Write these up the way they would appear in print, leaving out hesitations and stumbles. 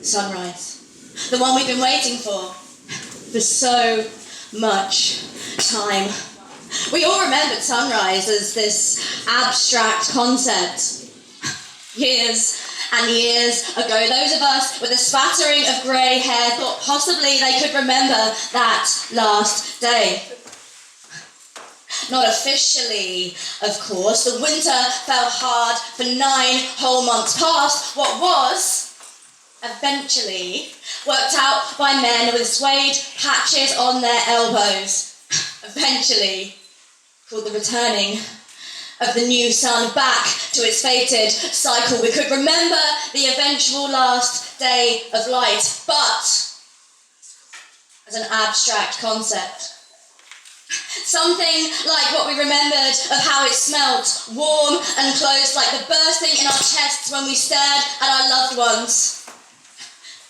Sunrise. The one we've been waiting for so much time. We all remembered sunrise as this abstract concept. Years and years ago, those of us with a spattering of grey hair thought possibly they could remember that last day. Not officially, of course. The winter fell hard for 9 whole months past what was eventually worked out by men with suede patches on their elbows. Eventually called the returning of the new sun back to its fated cycle. We could remember the eventual last day of light, but as an abstract concept. Something like what we remembered of how it smelt, warm and close, like the bursting in our chests when we stared at our loved ones.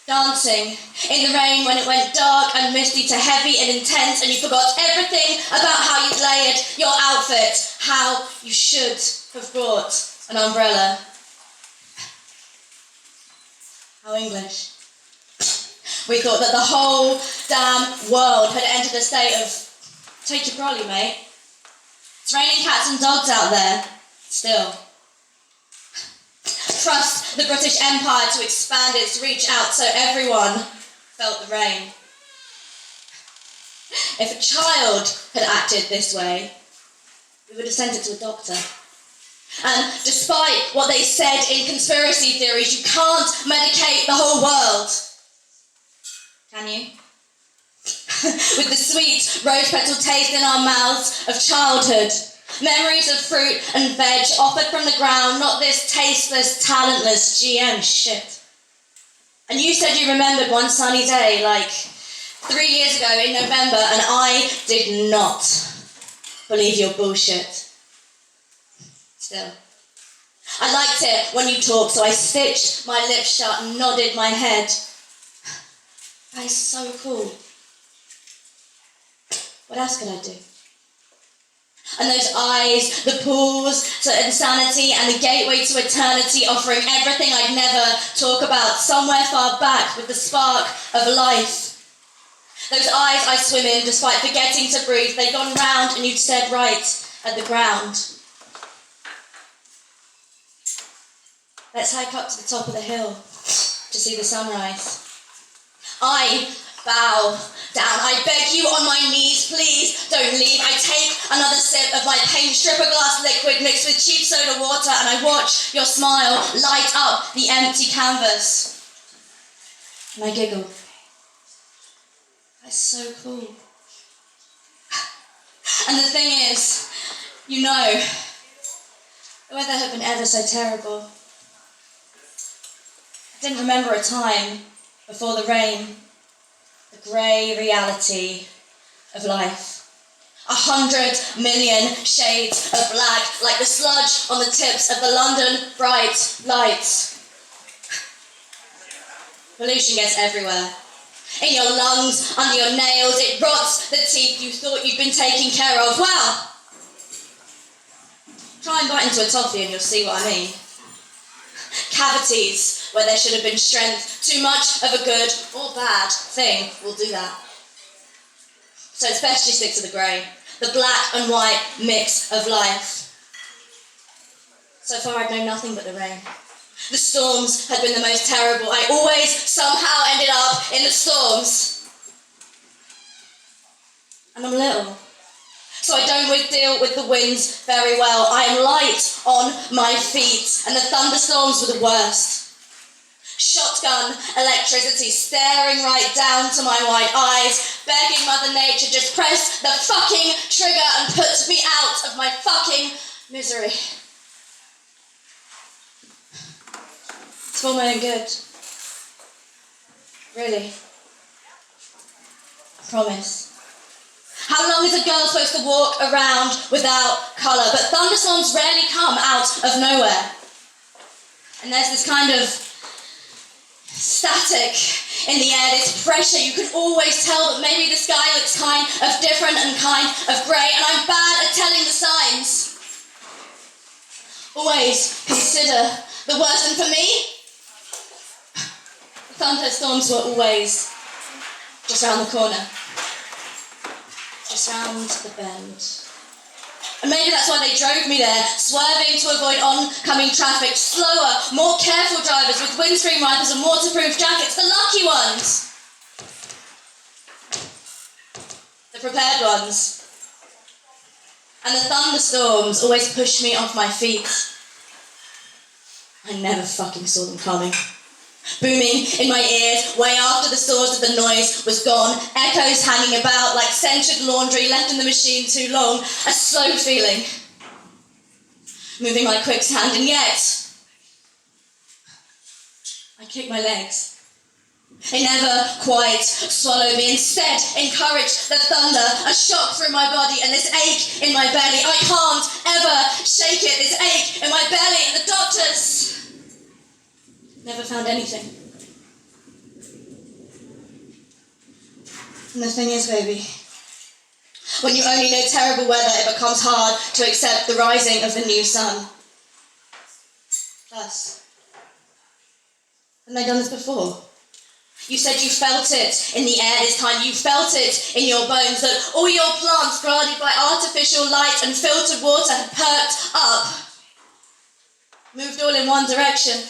Dancing in the rain when it went dark and misty to heavy and intense, and you forgot everything about how you'd layered your outfit, how you should have brought an umbrella. How English. We thought that the whole damn world had entered a state of, take your brolly, mate. It's raining cats and dogs out there, still. Trust the British Empire to expand its reach out so everyone felt the rain. If a child had acted this way, we would have sent it to a doctor. And despite what they said in conspiracy theories, you can't medicate the whole world. Can you? With the sweet rose petal taste in our mouths of childhood, memories of fruit and veg offered from the ground, not this tasteless, talentless GM shit. And you said you remembered one sunny day, like 3 years ago in November, and I did not believe your bullshit. Still. I liked it when you talked, so I stitched my lips shut and nodded my head. That is so cool. What else could I do? And those eyes, the pools to insanity and the gateway to eternity, offering everything I'd never talk about, somewhere far back with the spark of life. Those eyes I swim in despite forgetting to breathe, they'd gone round and you'd stared right at the ground. Let's hike up to the top of the hill to see the sunrise. I bow down. I beg you on my knees, please don't leave. I take another sip of my paint stripper glass liquid mixed with cheap soda water, and I watch your smile light up the empty canvas. And I giggle. That's so cool. And the thing is, you know, the weather had been ever so terrible. I didn't remember a time before the rain. The grey reality of life. 100 million shades of black, like the sludge on the tips of the London bright lights. Pollution gets everywhere. In your lungs, under your nails, it rots the teeth you thought you'd been taking care of. Well, try and bite into a toffee and you'll see what I mean. Cavities where there should have been strength. Too much of a good or bad thing will do that. So it's best you stick to the grey, the black and white mix of life. So far I'd known nothing but the rain. The storms had been the most terrible. I always somehow ended up in the storms. And I'm little, so I don't deal with the winds very well. I am light on my feet, and the thunderstorms were the worst. Shotgun electricity staring right down to my white eyes, begging Mother Nature just press the fucking trigger and put me out of my fucking misery. It's for my own good. Really. I promise. How long is a girl supposed to walk around without colour? But thunderstorms rarely come out of nowhere. And there's this kind of static in the air, this pressure. You can always tell that maybe the sky looks kind of different and kind of grey, and I'm bad at telling the signs. Always consider the worst, and for me, Thunderstorms were always just round the corner. Just round the bend. And maybe that's why they drove me there, swerving to avoid oncoming traffic, slower, more careful drivers with windscreen wipers and waterproof jackets, the lucky ones. The prepared ones. And the thunderstorms always pushed me off my feet. I never fucking saw them coming. Booming in my ears, way after the source of the noise was gone, echoes hanging about like scented laundry left in the machine too long, a slow feeling, moving like quicksand, and yet I kicked my legs. It never quite swallowed me, instead encouraged the thunder, a shock through my body and this ache in my belly. I can't ever shake it, this ache in my belly, and the doctors never found anything. And the thing is, baby, when you only know terrible weather, it becomes hard to accept the rising of the new sun. Plus, haven't they done this before? You said you felt it in the air this time, you felt it in your bones, that all your plants guarded by artificial light and filtered water had perked up, moved all in one direction.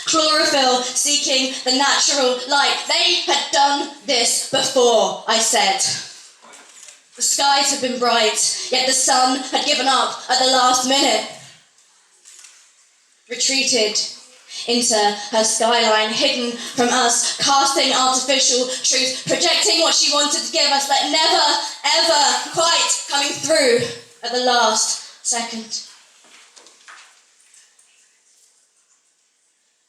Chlorophyll seeking the natural light. They had done this before, I said. The skies had been bright, yet the sun had given up at the last minute. Retreated into her skyline, hidden from us, casting artificial truth, projecting what she wanted to give us, but never, ever quite coming through at the last second.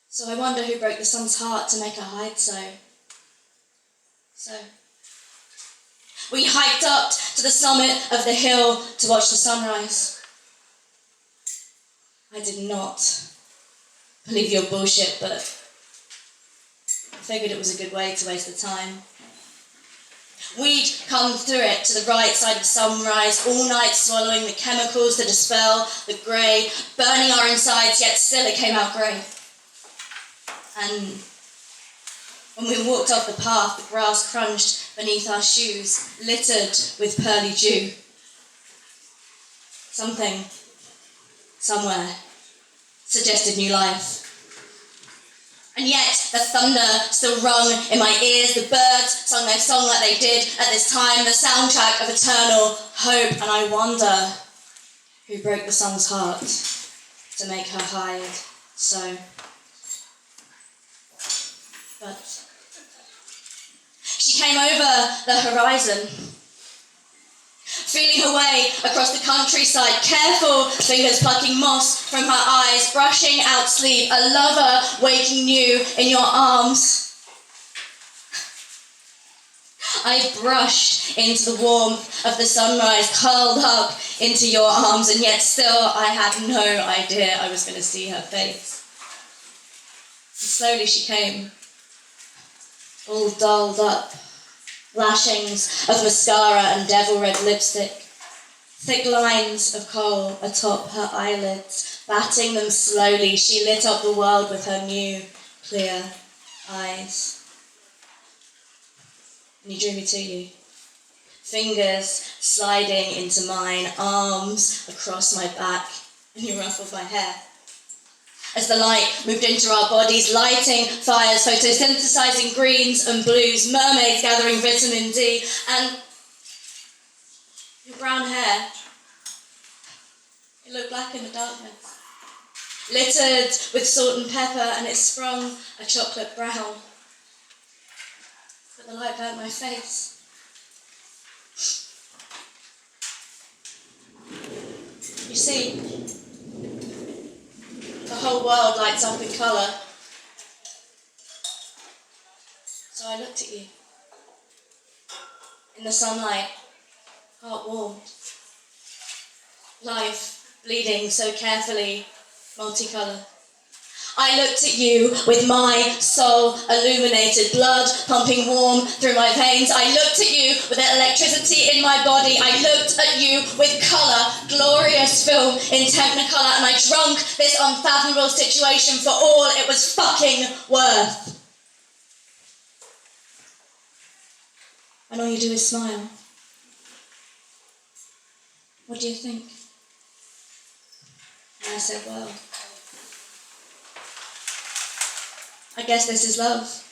So I wonder who broke the sun's heart to make her hide so. We hiked up to the summit of the hill to watch the sunrise. I did not believe your bullshit, but I figured it was a good way to waste the time. We'd come through it to the right side of sunrise, all night swallowing the chemicals to dispel the grey, burning our insides, yet still it came out grey. And when we walked off the path, the grass crunched beneath our shoes, littered with pearly dew. Something, somewhere, suggested new life. And yet the thunder still rung in my ears, the birds sung their song like they did at this time, the soundtrack of eternal hope, and I wonder who broke the sun's heart to make her hide so. But she came over the horizon, feeling her way across the countryside, careful fingers plucking moss from her eyes, brushing out sleep, a lover waking you in your arms. I brushed into the warmth of the sunrise, curled up into your arms, and yet still I had no idea I was going to see her face. And slowly she came, all dolled up, lashings of mascara and devil red lipstick, thick lines of kohl atop her eyelids, batting them slowly. She lit up the world with her new, clear eyes. And you drew me to you, fingers sliding into mine, arms across my back, and you ruffled my hair. As the light moved into our bodies, lighting fires, photosynthesizing greens and blues, mermaids gathering vitamin D, and your brown hair, it looked black in the darkness, littered with salt and pepper, and it sprung a chocolate brown. But the light burnt my face. You see, the whole world lights up in colour. So I looked at you. In the sunlight, heart warmed. Life bleeding so carefully, multicolour. I looked at you with my soul illuminated, blood pumping warm through my veins. I looked at you with the electricity in my body. I looked at you with colour, glorious film in Technicolor, and I drunk this unfathomable situation for all it was fucking worth. and all you do is smile. What do you think? And I said, well, I guess this is love.